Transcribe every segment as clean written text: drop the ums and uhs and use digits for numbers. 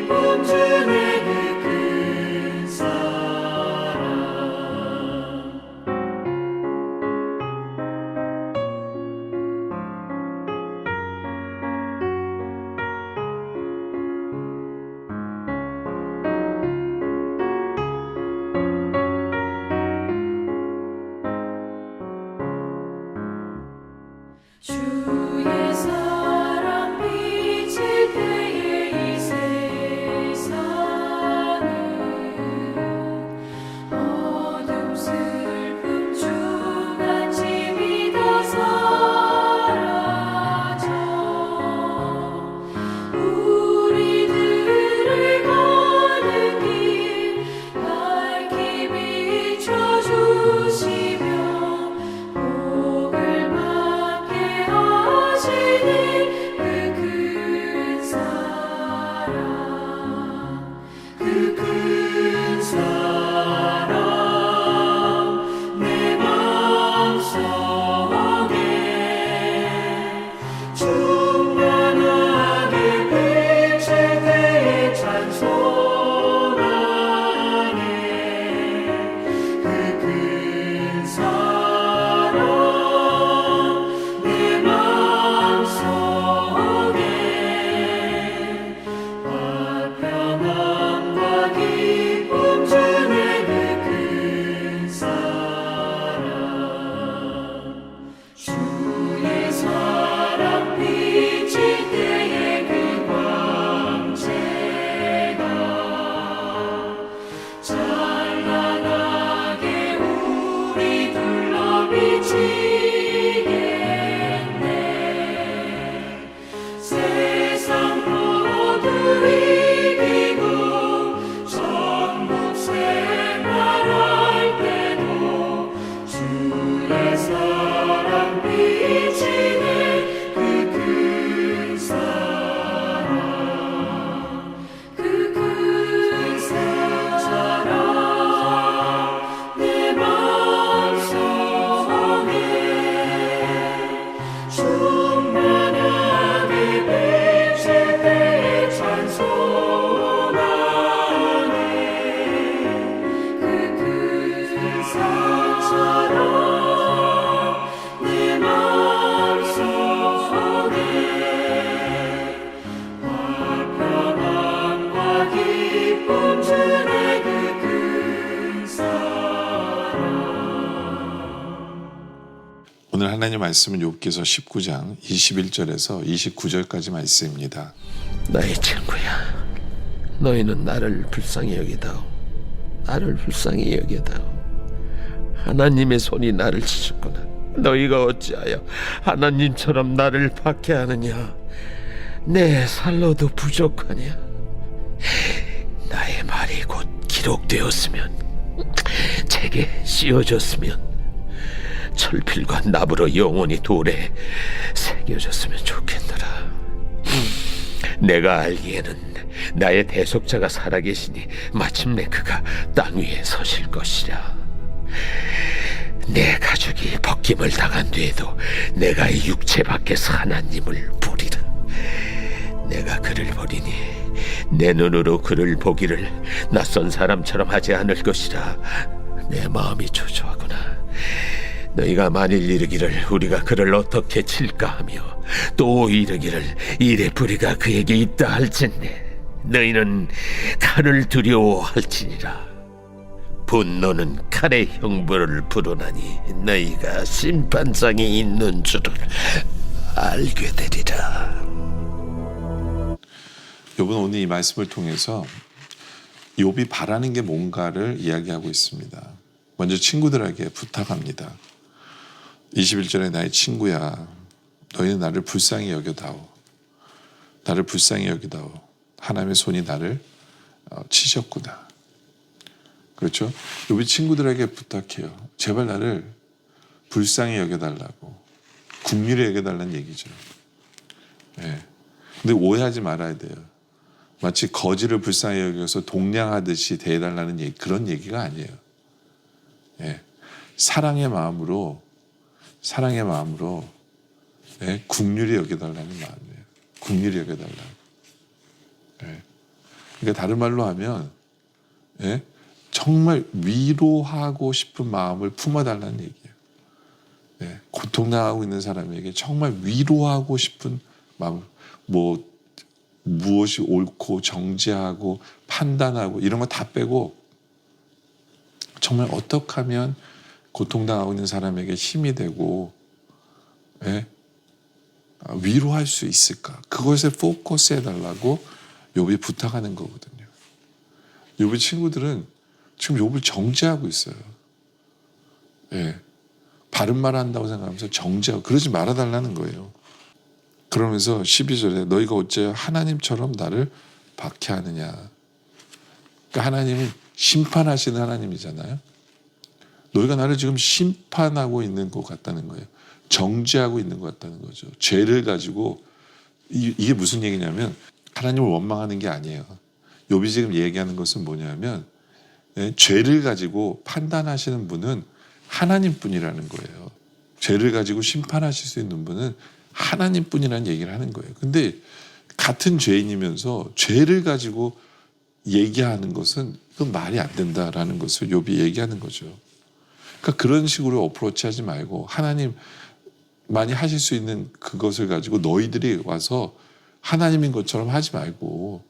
기쁨 주네 그 큰 사랑. 주의 사랑 비칠 때에 이 세상은 어둠 슬픔 중한 짐이 다 사라져 우리들을 가는 길 밝히 비춰주시며 복을 받게 하시니 그 큰 사랑 그 큰 사랑 내 마음속에 충만하게 비칠 때에 찬송하네 그 큰 사랑 내 마음속에 화평함과 기쁨 주네 그 큰 사랑. 주의 사랑 비칠 때에 그 광채가 찬란하게 우리 둘러 비치겠네. 세상 모두 이기고 천국 생활할 때도 주의 사랑 비치네 그 큰 사랑 그 큰 사랑 내 마음속에 충만하게 비칠 때에 찬송하네 그 큰 사랑 내 마음속에 화평함과 기쁨 주네 그 큰 사랑. 오늘 하나님 말씀은 욥기서 19장 21절에서 29절까지 말씀입니다. 나의 친구야, 너희는 나를 불쌍히 여기다오. 나를 불쌍히 여기다오. 하나님의 손이 나를 치셨구나. 너희가 어찌하여 하나님처럼 나를 박해하느냐. 내 살로도 부족하냐. 나의 말이 곧 기록되었으면, 책에 씌워졌으면, 철필과 납으로 영원히 돌에 새겨졌으면 좋겠노라. 내가 알기에는 나의 대속자가 살아계시니 마침내 그가 땅 위에 서실 것이라. 내 가족이 벗김을 당한 뒤에도 내가 이 육체 밖에서 하나님을 보리라. 내가 그를 보리니 내 눈으로 그를 보기를 낯선 사람처럼 하지 않을 것이라. 내 마음이 초조하구나. 너희가 만일 이르기를 우리가 그를 어떻게 칠까 하며 또 이르기를 이래 뿌리가 그에게 있다 할진대 너희는 칼을 두려워할지니라. 분노는 칼의 형벌을 부르나니 너희가 심판장이 있는 줄을 알게 되리라. 욥은 오늘 이 말씀을 통해서 욥이 바라는 게 뭔가를 이야기하고 있습니다. 먼저 친구들에게 부탁합니다. 21절에 나의 친구야, 너희는 나를 불쌍히 여겨다오. 나를 불쌍히 여기다오. 하나님의 손이 나를 치셨구나. 그렇죠? 욥이 친구들에게 부탁해요. 제발 나를 불쌍히 여겨달라고. 긍휼히 여겨달라는 얘기죠. 네. 근데 오해하지 말아야 돼요. 마치 거지를 불쌍히 여겨서 동냥하듯이 대해달라는 얘기, 그런 얘기가 아니에요. 네. 사랑의 마음으로 네, 긍휼히 여겨달라는 마음이에요. 긍휼히 여겨달라고. 네. 그러니까 다른 말로 하면 예? 정말 위로하고 싶은 마음을 품어달라는 얘기예요. 예, 고통당하고 있는 사람에게 정말 위로하고 싶은 마음, 뭐 무엇이 옳고 정죄하고 판단하고 이런 거 다 빼고 정말 어떻게 하면 고통당하고 있는 사람에게 힘이 되고 예? 위로할 수 있을까? 그것에 포커스 해달라고 욥이 부탁하는 거거든요. 욥의 친구들은 지금 욥을 정죄하고 있어요. 예. 바른 말 한다고 생각하면서 정죄하고 그러지 말아달라는 거예요. 그러면서 12절에 너희가 어째 하나님처럼 나를 박해하느냐. 그러니까 하나님은 심판하시는 하나님이잖아요. 너희가 나를 지금 심판하고 있는 것 같다는 거예요. 정죄하고 있는 것 같다는 거죠. 죄를 가지고 이게 무슨 얘기냐면 하나님을 원망하는 게 아니에요. 욥이 지금 얘기하는 것은 뭐냐면 죄를 가지고 판단하시는 분은 하나님뿐이라는 거예요. 죄를 가지고 심판하실 수 있는 분은 하나님뿐이라는 얘기를 하는 거예요. 근데 같은 죄인이면서 죄를 가지고 얘기하는 것은 그건 말이 안 된다라는 것을 욥이 얘기하는 거죠. 그러니까 그런 식으로 어프로치하지 말고 하나님만이 하실 수 있는 그것을 가지고 너희들이 와서 하나님인 것처럼 하지 말고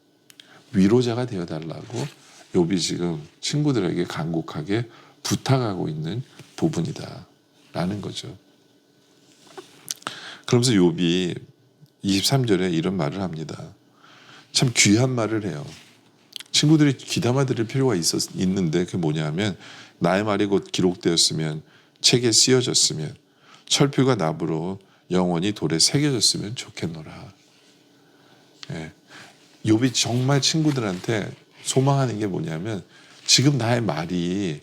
위로자가 되어달라고 욥이 지금 친구들에게 간곡하게 부탁하고 있는 부분이다라는 거죠. 그러면서 욥이 23절에 이런 말을 합니다. 참 귀한 말을 해요. 친구들이 귀담아 들을 필요가 있는데 그게 뭐냐면 나의 말이 곧 기록되었으면 책에 쓰여졌으면 철필과 나무로 영원히 돌에 새겨졌으면 좋겠노라. 예. 욥이 정말 친구들한테 소망하는 게 뭐냐면 지금 나의 말이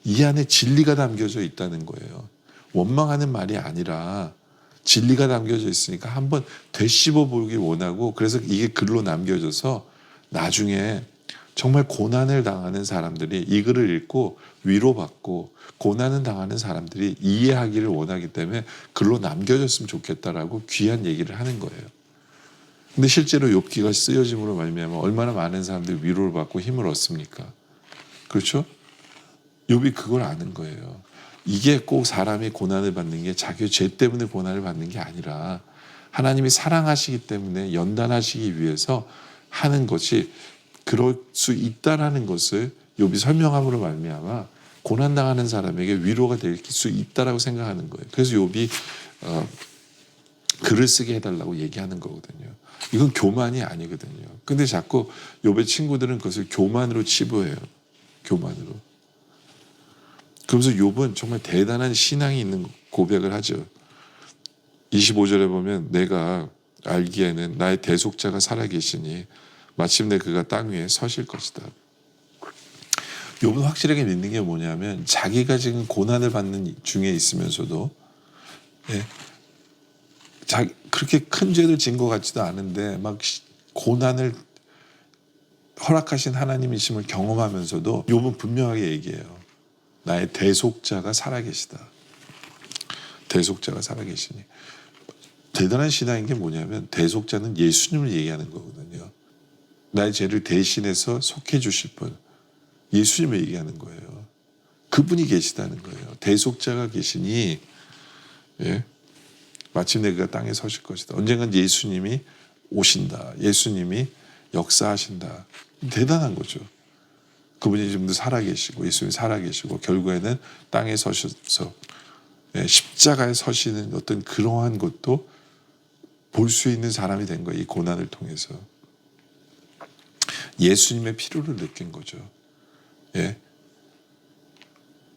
이 안에 진리가 담겨져 있다는 거예요. 원망하는 말이 아니라 진리가 담겨져 있으니까 한번 되씹어 보기 원하고 그래서 이게 글로 남겨져서 나중에 정말 고난을 당하는 사람들이 이 글을 읽고 위로받고 고난을 당하는 사람들이 이해하기를 원하기 때문에 글로 남겨졌으면 좋겠다라고 귀한 얘기를 하는 거예요. 근데 실제로 욥기가 쓰여짐으로 말미암아 얼마나 많은 사람들이 위로를 받고 힘을 얻습니까? 그렇죠? 욥이 그걸 아는 거예요. 이게 꼭 사람이 고난을 받는 게 자기 죄 때문에 고난을 받는 게 아니라 하나님이 사랑하시기 때문에 연단하시기 위해서 하는 것이 그럴 수 있다라는 것을 욥이 설명함으로 말미암아 고난당하는 사람에게 위로가 될 수 있다라고 생각하는 거예요. 그래서 욥이 글을 쓰게 해달라고 얘기하는 거거든요. 이건 교만이 아니거든요. 근데 자꾸 욥의 친구들은 그것을 교만으로 치부해요. 교만으로. 그러면서 욥은 정말 대단한 신앙이 있는 고백을 하죠. 25절에 보면 내가 알기에는 나의 대속자가 살아계시니 마침내 그가 땅 위에 서실 것이다. 욥은 확실하게 믿는 게 뭐냐면 자기가 지금 고난을 받는 중에 있으면서도 그렇게 큰 죄를 진 것 같지도 않은데 막 고난을 허락하신 하나님이심을 경험하면서도 욥은 분명하게 얘기해요. 나의 대속자가 살아계시다. 대속자가 살아계시니. 대단한 신앙인 게 뭐냐면 대속자는 예수님을 얘기하는 거거든요. 나의 죄를 대신해서 속해 주실 분. 예수님을 얘기하는 거예요. 그분이 계시다는 거예요. 대속자가 계시니 마침내 그가 땅에 서실 것이다. 언젠간 예수님이 오신다. 예수님이 역사하신다. 대단한 거죠. 그분이 지금도 살아계시고 예수님이 살아계시고 결국에는 땅에 서셔서 십자가에 서시는 어떤 그러한 것도 볼 수 있는 사람이 된 거예요. 이 고난을 통해서. 예수님의 필요를 느낀 거죠.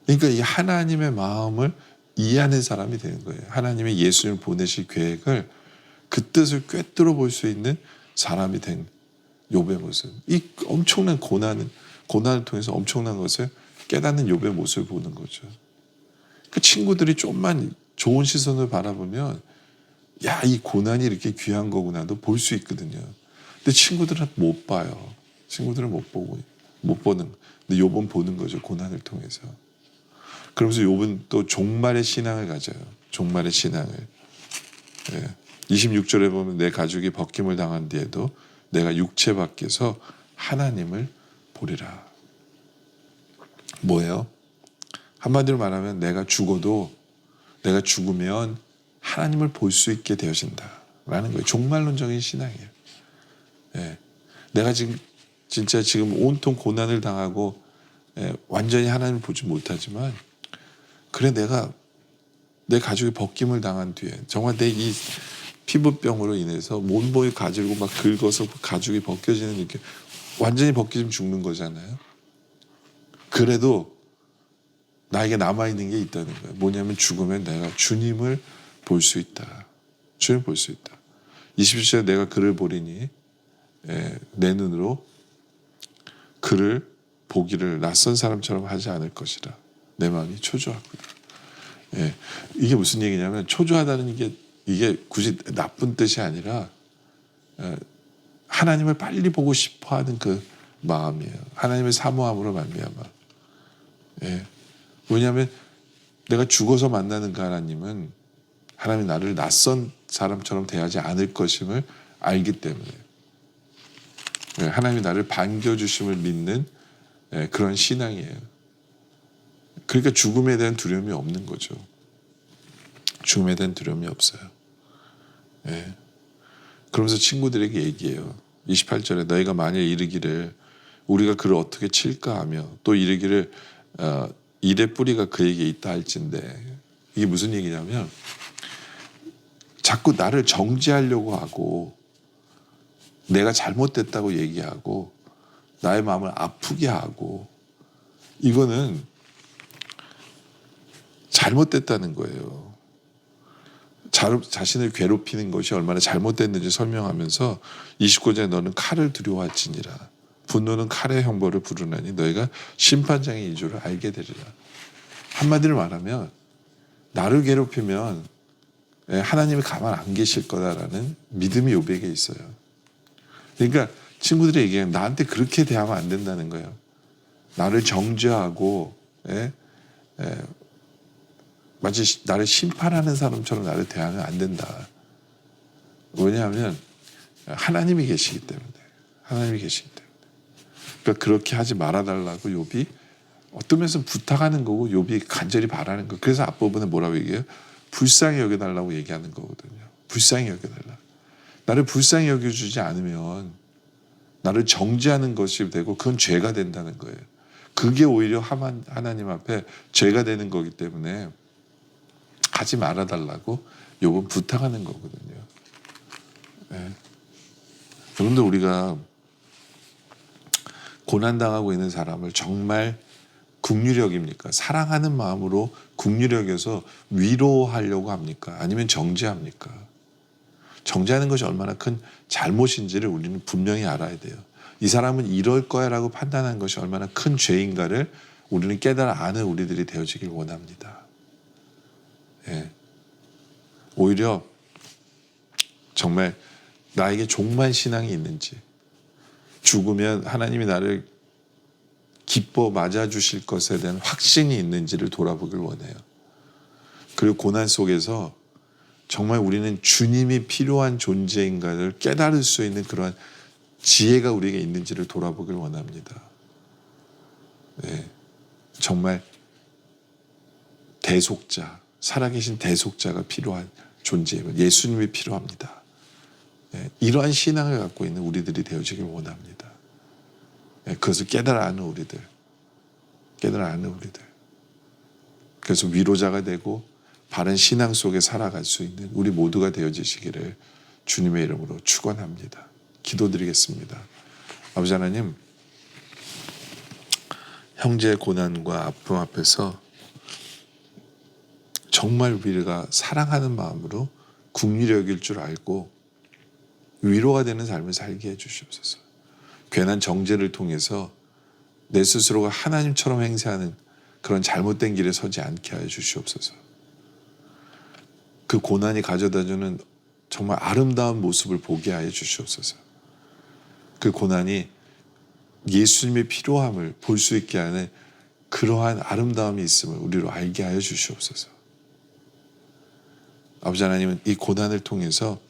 그러니까 이 하나님의 마음을 이해하는 사람이 되는 거예요. 하나님의 예수님을 보내실 계획을 그 뜻을 꿰뚫어 볼 수 있는 사람이 된 욥의 모습. 이 엄청난 고난을 통해서 엄청난 것을 깨닫는 욥의 모습을 보는 거죠. 그 친구들이 좀만 좋은 시선을 바라보면 야, 이 고난이 이렇게 귀한 거구나도 볼 수 있거든요. 근데 친구들은 못 봐요. 친구들은 못 보는. 근데 욥은 보는 거죠. 고난을 통해서. 그러면서 욥은 또 종말의 신앙을 가져요. 종말의 신앙을. 26절에 보면 내 가죽이 벗김을 당한 뒤에도 내가 육체 밖에서 하나님을 보리라. 뭐예요? 한마디로 말하면 내가 죽어도 내가 죽으면 하나님을 볼 수 있게 되어진다라는 거예요. 종말론적인 신앙이에요. 예. 내가 진짜 지금 온통 고난을 당하고 완전히 하나님을 보지 못하지만 그래 내 가족이 벗김을 당한 뒤에 정말 내 이 피부병으로 인해서 몸보이 가지고 막 긁어서 가죽이 벗겨지는 이렇게 완전히 벗겨지면 죽는 거잖아요. 그래도 나에게 남아있는 게 있다는 거예요. 뭐냐면 죽으면 내가 주님을 볼 수 있다. 주님을 볼 수 있다. 27절에 내가 그를 보리니 내 눈으로 그를 보기를 낯선 사람처럼 하지 않을 것이라. 내 마음이 초조하구나. 이게 무슨 얘기냐면 초조하다는 이게 굳이 나쁜 뜻이 아니라 하나님을 빨리 보고 싶어하는 그 마음이에요. 하나님의 사모함으로 말미암아. 왜냐하면 내가 죽어서 만나는 그 하나님은 하나님이 나를 낯선 사람처럼 대하지 않을 것임을 알기 때문에 하나님이 나를 반겨주심을 믿는 그런 신앙이에요. 그러니까 죽음에 대한 두려움이 없는 거죠. 죽음에 대한 두려움이 없어요. 그러면서 친구들에게 얘기해요. 28절에 너희가 만일 이르기를 우리가 그를 어떻게 칠까 하며 또 이르기를 일의 뿌리가 그에게 있다 할진대. 이게 무슨 얘기냐면 자꾸 나를 정죄하려고 하고 내가 잘못됐다고 얘기하고 나의 마음을 아프게 하고 이거는 잘못됐다는 거예요. 자신을 괴롭히는 것이 얼마나 잘못됐는지 설명하면서 29절에 너는 칼을 두려워할지니라. 분노는 칼의 형벌을 부르나니 너희가 심판장의 이조를 알게 되리라. 한마디로 말하면 나를 괴롭히면 하나님이 가만 안 계실 거다라는 믿음이 욥에게 있어요. 그러니까 친구들이 얘기하면 나한테 그렇게 대하면 안 된다는 거예요. 나를 정죄하고 마치 나를 심판하는 사람처럼 나를 대하면 안 된다. 왜냐하면 하나님이 계시기 때문에. 하나님이 계시기 때문에. 그러니까 그렇게 하지 말아달라고 욥이 어떤 면에서 부탁하는 거고 욥이 간절히 바라는 거. 그래서 앞부분에 뭐라고 얘기해요? 불쌍히 여겨달라고 얘기하는 거거든요. 불쌍히 여겨달라. 나를 불쌍히 여겨주지 않으면 나를 정죄하는 것이 되고 그건 죄가 된다는 거예요. 그게 오히려 하나님 앞에 죄가 되는 거기 때문에 하지 말아달라고 욥은 부탁하는 거거든요. 여러분들 우리가 고난당하고 있는 사람을 정말 긍휼히 여깁니까? 사랑하는 마음으로 긍휼히 여겨서 위로하려고 합니까? 아니면 정죄합니까? 정죄하는 것이 얼마나 큰 잘못인지를 우리는 분명히 알아야 돼요. 이 사람은 이럴 거야 라고 판단한 것이 얼마나 큰 죄인가를 우리는 깨달아 아는 우리들이 되어지길 원합니다. 오히려 정말 나에게 종말 신앙이 있는지 죽으면 하나님이 나를 기뻐 맞아주실 것에 대한 확신이 있는지를 돌아보길 원해요. 그리고 고난 속에서 정말 우리는 주님이 필요한 존재인가를 깨달을 수 있는 그러한 지혜가 우리에게 있는지를 돌아보길 원합니다. 정말 대속자, 살아계신 대속자가 필요한 존재예요. 예수님이 필요합니다. 이러한 신앙을 갖고 있는 우리들이 되어지길 원합니다. 그것을 깨달아 아는 우리들. 깨달아 아는 우리들. 그래서 위로자가 되고 바른 신앙 속에 살아갈 수 있는 우리 모두가 되어지시기를 주님의 이름으로 축원합니다. 기도드리겠습니다. 아버지 하나님, 형제의 고난과 아픔 앞에서 정말 우리가 사랑하는 마음으로 긍휼히 여길 줄 알고 위로가 되는 삶을 살게 해주시옵소서. 괜한 정죄를 통해서 내 스스로가 하나님처럼 행세하는 그런 잘못된 길에 서지 않게 하여 주시옵소서. 그 고난이 가져다주는 정말 아름다운 모습을 보게 하여 주시옵소서. 그 고난이 예수님의 필요함을 볼 수 있게 하는 그러한 아름다움이 있음을 우리로 알게 하여 주시옵소서. 아버지 하나님은 이 고난을 통해서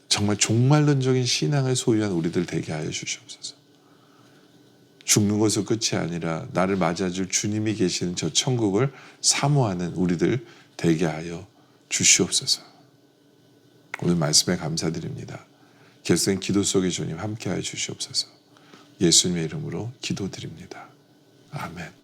정말 종말론적인 신앙을 소유한 우리들 되게 하여 주시옵소서. 죽는 것으로 끝이 아니라 나를 맞아줄 주님이 계시는 저 천국을 사모하는 우리들 되게 하여 주시옵소서. 오늘 말씀에 감사드립니다. 계속된 기도 속에 주님 함께하여 주시옵소서. 예수님의 이름으로 기도드립니다. 아멘.